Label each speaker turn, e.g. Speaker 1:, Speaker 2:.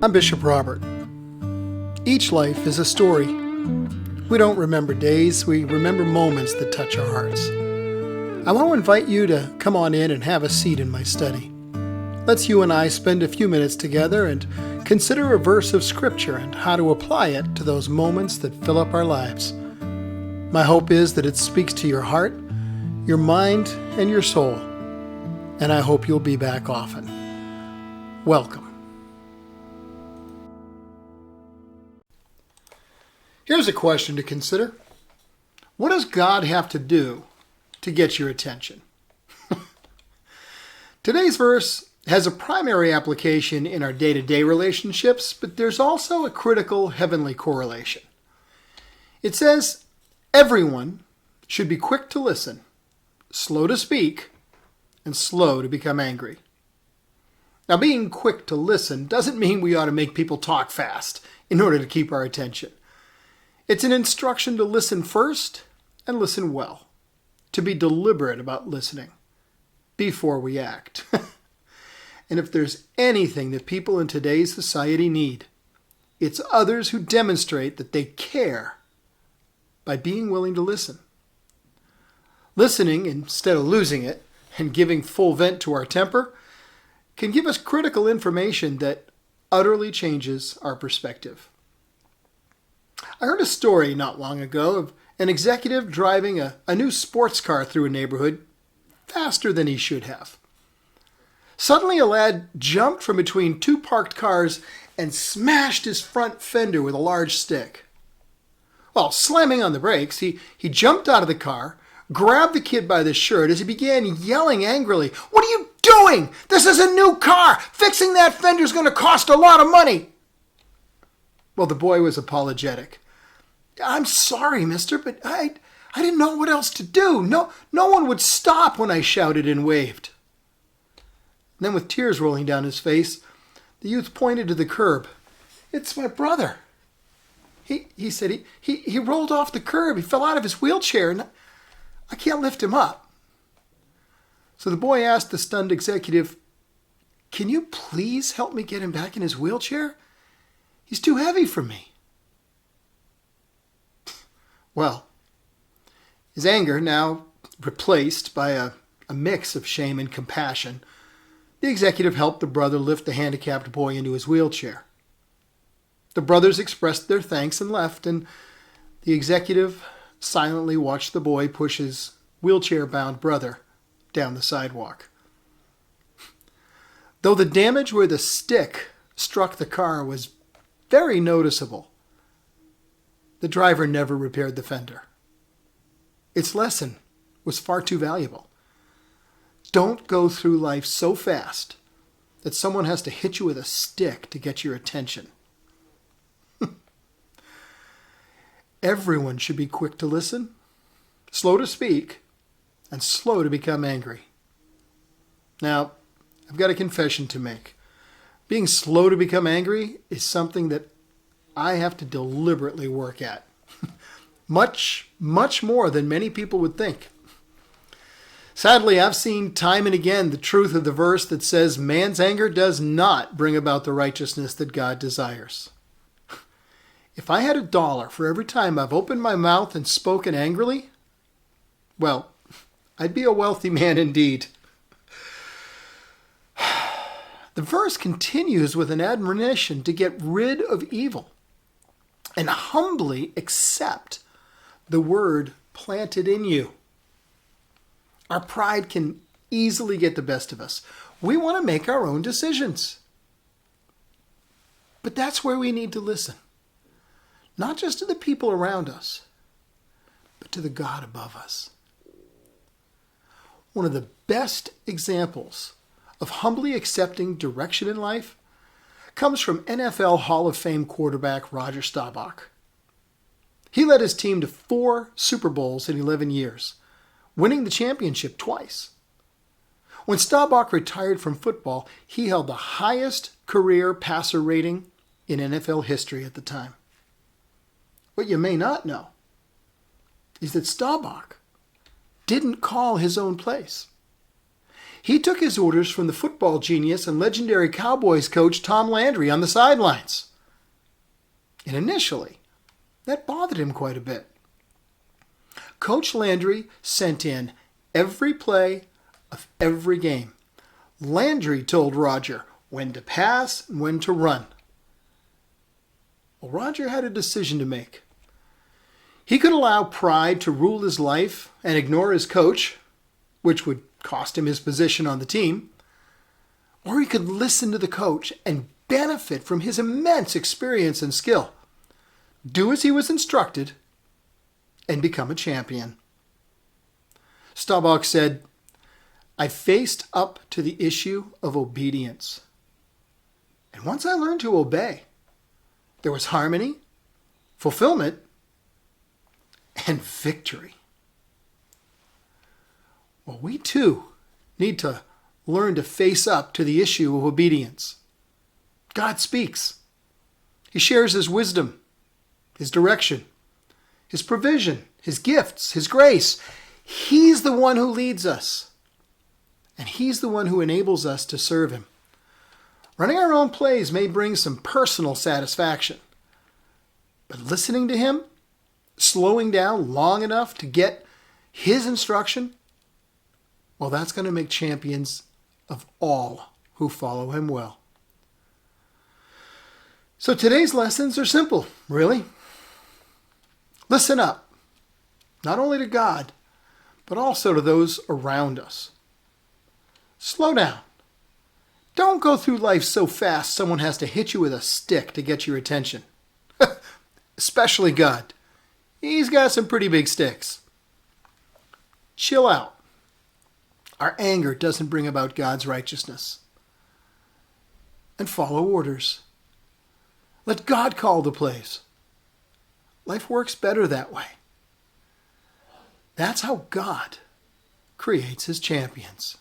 Speaker 1: I'm Bishop Robert. Each life is a story. We don't remember days, we remember moments that touch our hearts. I want to invite you to come on in and have a seat in my study. Let's you and I spend a few minutes together and consider a verse of Scripture and how to apply it to those moments that fill up our lives. My hope is that it speaks to your heart, your mind, and your soul. And I hope you'll be back often. Welcome. Here's a question to consider. What does God have to do to get your attention? Today's verse has a primary application in our day-to-day relationships, but there's also a critical heavenly correlation. It says, everyone should be quick to listen, slow to speak, and slow to become angry. Now, being quick to listen doesn't mean we ought to make people talk fast in order to keep our attention. It's an instruction to listen first and listen well, to be deliberate about listening before we act. And if there's anything that people in today's society need, it's others who demonstrate that they care by being willing to listen. Listening instead of losing it and giving full vent to our temper can give us critical information that utterly changes our perspective. I heard a story not long ago of an executive driving a new sports car through a neighborhood faster than he should have. Suddenly, a lad jumped from between two parked cars and smashed his front fender with a large stick. While slamming on the brakes, he jumped out of the car, grabbed the kid by the shirt as he began yelling angrily, "What are you doing? This is a new car! Fixing that fender is going to cost a lot of money!" Well, the boy was apologetic. "I'm sorry, mister, but I didn't know what else to do. No one would stop when I shouted and waved." And then with tears rolling down his face, the youth pointed to the curb. "It's my brother. He said he rolled off the curb. He fell out of his wheelchair and I can't lift him up." So the boy asked the stunned executive, "Can you please help me get him back in his wheelchair? He's too heavy for me." Well, his anger now replaced by a mix of shame and compassion, the executive helped the brother lift the handicapped boy into his wheelchair. The brothers expressed their thanks and left, and the executive silently watched the boy push his wheelchair-bound brother down the sidewalk. Though the damage where the stick struck the car was very noticeable, the driver never repaired the fender. Its lesson was far too valuable. Don't go through life so fast that someone has to hit you with a stick to get your attention. Everyone should be quick to listen, slow to speak, and slow to become angry. Now, I've got a confession to make. Being slow to become angry is something that I have to deliberately work at. Much more than many people would think. Sadly, I've seen time and again the truth of the verse that says man's anger does not bring about the righteousness that God desires. If I had $1 for every time I've opened my mouth and spoken angrily, well, I'd be a wealthy man indeed. The verse continues with an admonition to get rid of evil and humbly accept the word planted in you. Our pride can easily get the best of us. We want to make our own decisions. But that's where we need to listen. Not just to the people around us, but to the God above us. One of the best examples of humbly accepting direction in life comes from NFL Hall of Fame quarterback Roger Staubach. He led his team to 4 Super Bowls in 11 years, winning the championship twice. When Staubach retired from football, he held the highest career passer rating in NFL history at the time. What you may not know is that Staubach didn't call his own plays. He took his orders from the football genius and legendary Cowboys coach Tom Landry on the sidelines. And initially, that bothered him quite a bit. Coach Landry sent in every play of every game. Landry told Roger when to pass and when to run. Well, Roger had a decision to make. He could allow pride to rule his life and ignore his coach, which would cost him his position on the team, or he could listen to the coach and benefit from his immense experience and skill, do as he was instructed, and become a champion. Staubach said, "I faced up to the issue of obedience. And once I learned to obey, there was harmony, fulfillment, and victory." Well, we too need to learn to face up to the issue of obedience. God speaks. He shares his wisdom, his direction, his provision, his gifts, his grace. He's the one who leads us. And he's the one who enables us to serve him. Running our own plays may bring some personal satisfaction. But listening to him, slowing down long enough to get his instruction, well, that's going to make champions of all who follow him well. So today's lessons are simple, really. Listen up, not only to God, but also to those around us. Slow down. Don't go through life so fast someone has to hit you with a stick to get your attention. Especially God. He's got some pretty big sticks. Chill out. Our anger doesn't bring about God's righteousness. And follow orders. Let God call the plays. Life works better that way. That's how God creates his champions.